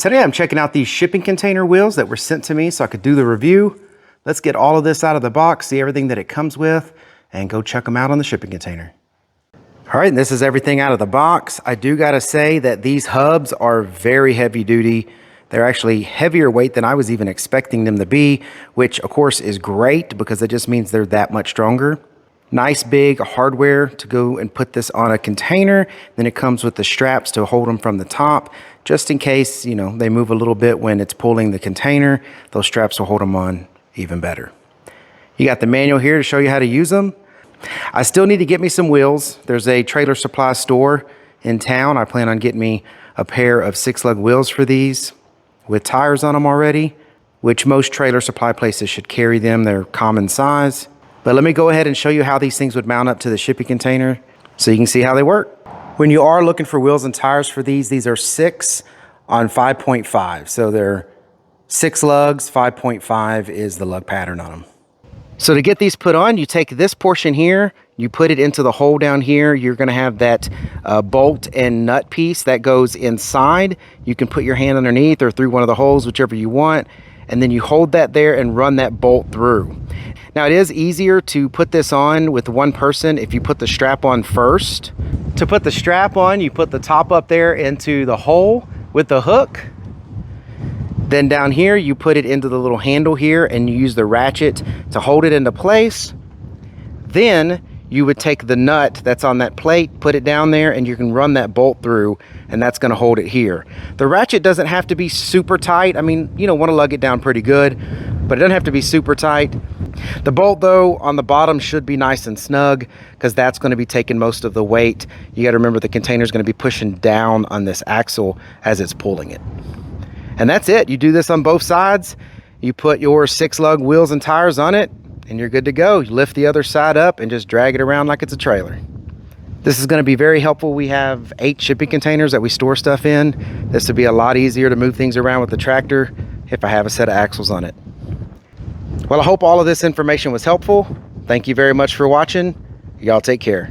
Today I'm checking out these shipping container wheels that were sent to me so I could do the review. Let's get all of this out of the box, see everything that it comes with, and go check them out on the shipping container. All right, and this is everything out of the box. I do gotta say that these hubs are very heavy duty. They're actually heavier weight than I was even expecting them to be, which of course is great because it just means they're that much stronger. Nice big hardware to go and put this on a container. Then it comes with the straps to hold them from the top, just in case, you know, they move a little bit when it's pulling the container. Those straps will hold them on even better. You got the manual here to show you how to use them. I still need to get me some wheels. There's a Trailer Supply store in town. I plan on getting me a pair of 6-lug wheels for these with tires on them already, which most Trailer Supply places should carry them. They're common size. But let me go ahead and show you how these things would mount up to the shipping container so you can see how they work. When you are looking for wheels and tires for these are 6 on 5.5. So they're 6 lugs, 5.5 is the lug pattern on them. So to get these put on, you take this portion here, you put it into the hole down here. You're gonna have that bolt and nut piece that goes inside. You can put your hand underneath or through one of the holes, whichever you want. And then you hold that there and run that bolt through. Now it is easier to put this on with one person if you put the strap on first. To put the strap on, you put the top up there into the hole with the hook. Then down here, you put it into the little handle here and you use the ratchet to hold it into place. Then you would take the nut that's on that plate, put it down there, and you can run that bolt through, and that's gonna hold it here. The ratchet doesn't have to be super tight. I mean, you don't wanna lug it down pretty good, but it doesn't have to be super tight. The bolt though, on the bottom should be nice and snug because that's gonna be taking most of the weight. You gotta remember the container's gonna be pushing down on this axle as it's pulling it. And that's it. You do this on both sides. You put your 6-lug wheels and tires on it, and you're good to go. You lift the other side up and just drag it around like it's a trailer. This is gonna be very helpful. We have 8 shipping containers that we store stuff in. This would be a lot easier to move things around with the tractor if I have a set of axles on it. Well, I hope all of this information was helpful. Thank you very much for watching. Y'all take care.